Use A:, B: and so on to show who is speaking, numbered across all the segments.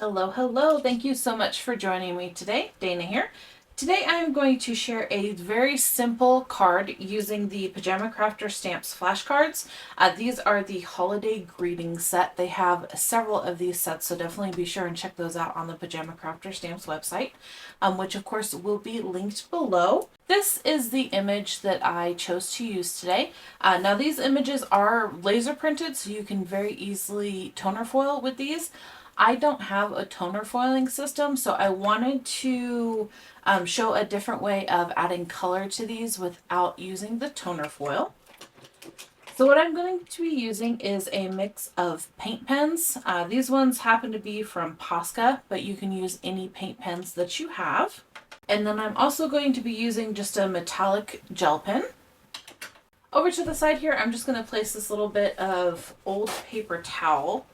A: Hello, hello. Thank you so much for joining me today. Dana here. Today I am going to share a very simple card using the Pajama Crafter Stamps flashcards. These are the holiday greeting set. They have several of these sets, so definitely be sure and check those out on the Pajama Crafter Stamps website, which of course will be linked below. This is the image that I chose to use today. Now these images are laser printed, so you can very easily toner foil with these. I don't have a toner foiling system, so I wanted to show a different way of adding color to these without using the toner foil. So what I'm going to be using is a mix of paint pens. These ones happen to be from Posca, but you can use any paint pens that you have. And then I'm also going to be using just a metallic gel pen. Over to the side here, I'm just going to place this little bit of old paper towel.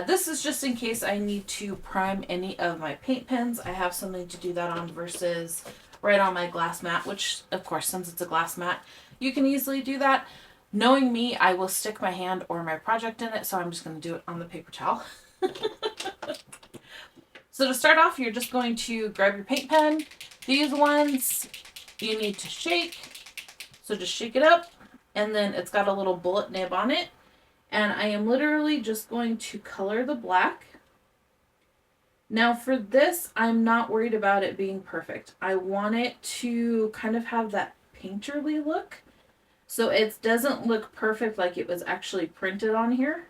A: This is just in case I need to prime any of my paint pens. I have something to do that on versus right on my glass mat, which of course, since it's a glass mat, you can easily do that. Knowing me, I will stick my hand or my project in it, so I'm just going to do it on the paper towel. So to start off, you're just going to grab your paint pen. These ones you need to shake. So just shake it up, and then it's got a little bullet nib on it. And I am literally just going to color the black. Now for this, I'm not worried about it being perfect. I want it to kind of have that painterly look. So it doesn't look perfect like it was actually printed on here.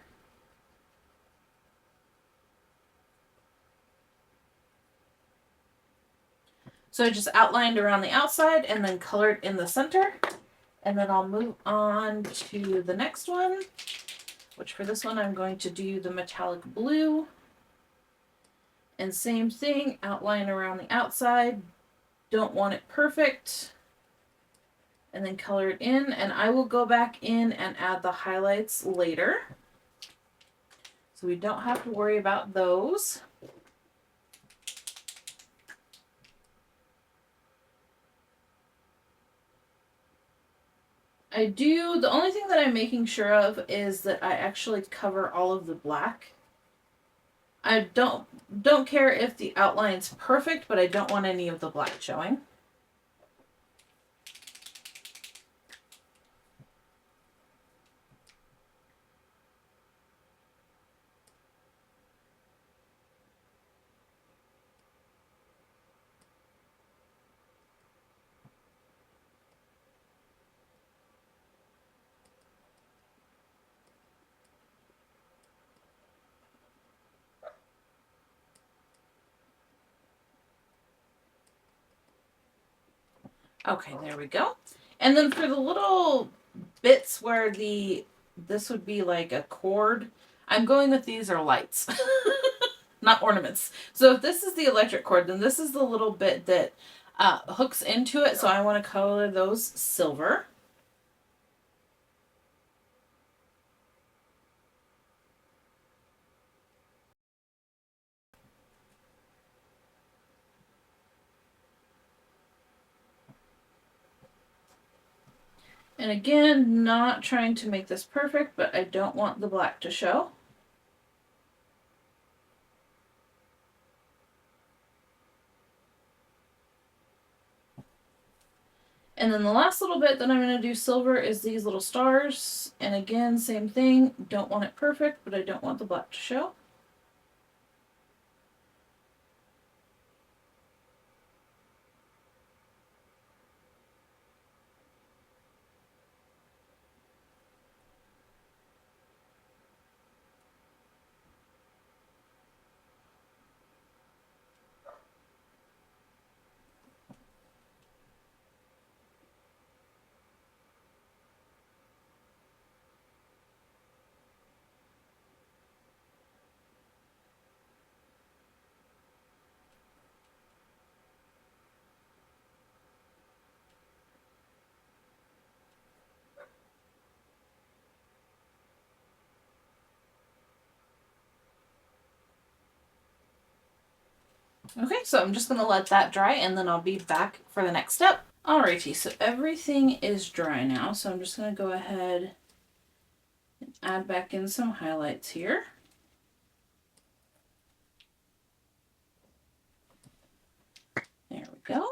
A: So I just outlined around the outside and then colored in the center. And then I'll move on to the next one, which for this one, I'm going to do the metallic blue. And same thing, outline around the outside. Don't want it perfect. And then color it in. And I will go back in and add the highlights later, so we don't have to worry about those. The only thing that I'm making sure of is that I actually cover all of the black. I don't care if the outline's perfect, but I don't want any of the black showing. Okay, there we go. And then for the little bits where this would be like a cord, I'm going with these are lights, not ornaments. So if this is the electric cord, then this is the little bit that hooks into it. So I want to color those silver. And again, not trying to make this perfect, but I don't want the black to show. And then the last little bit that I'm going to do silver is these little stars. And again, same thing. Don't want it perfect, but I don't want the black to show. Okay, so I'm just going to let that dry and then I'll be back for the next step. Alrighty, so everything is dry now, so I'm just going to go ahead and add back in some highlights here. go.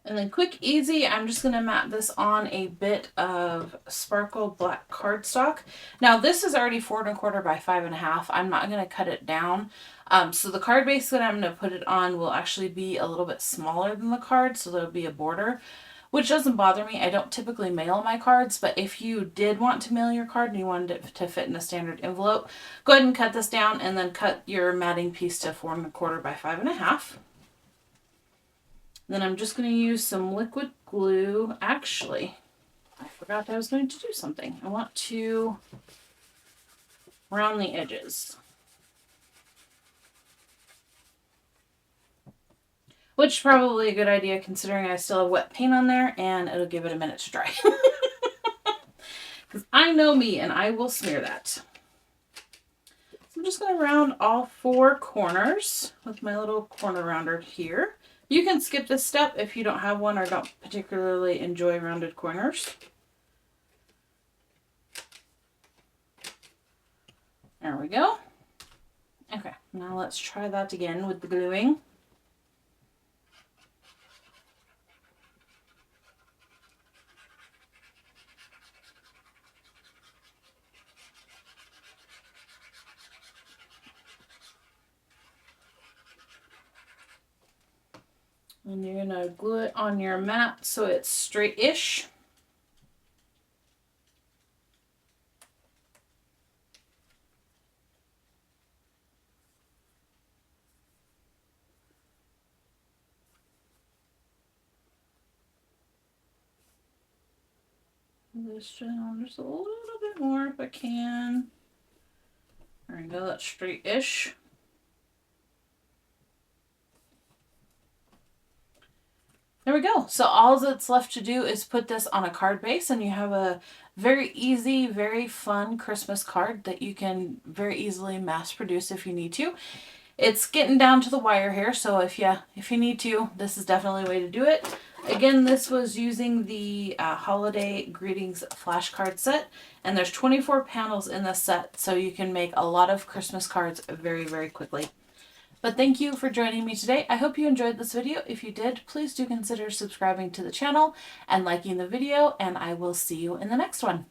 A: And then quick, easy, I'm just going to mat this on a bit of sparkle black cardstock. Now this is already 4 1/4 by 5 1/2. I'm not going to cut it down. So the card base that I'm going to put it on will actually be a little bit smaller than the card, so there'll be a border, which doesn't bother me. I don't typically mail my cards, but if you did want to mail your card and you wanted it to fit in a standard envelope, go ahead and cut this down and then cut your matting piece to 4 1/4 by 5 1/2. Then I'm just going to use some liquid glue. Actually, I forgot I was going to do something. I want to round the edges, which is probably a good idea considering I still have wet paint on there and it'll give it a minute to dry. Because I know me and I will smear that. So I'm just going to round all 4 corners with my little corner rounder here. You can skip this step if you don't have one or don't particularly enjoy rounded corners. There we go. Okay, now let's try that again with the gluing. And you're going to glue it on your mat so it's straight-ish. This down just a little bit more if I can. There we go, that's straight-ish. There we go. So all that's left to do is put this on a card base and you have a very easy, very fun Christmas card that you can very easily mass produce if you need to. It's getting down to the wire here, so if you need to, this is definitely a way to do it. Again, this was using the Holiday Greetings flashcard set, and there's 24 panels in this set, so you can make a lot of Christmas cards very, very quickly. But thank you for joining me today. I hope you enjoyed this video. If you did, please do consider subscribing to the channel and liking the video, and I will see you in the next one.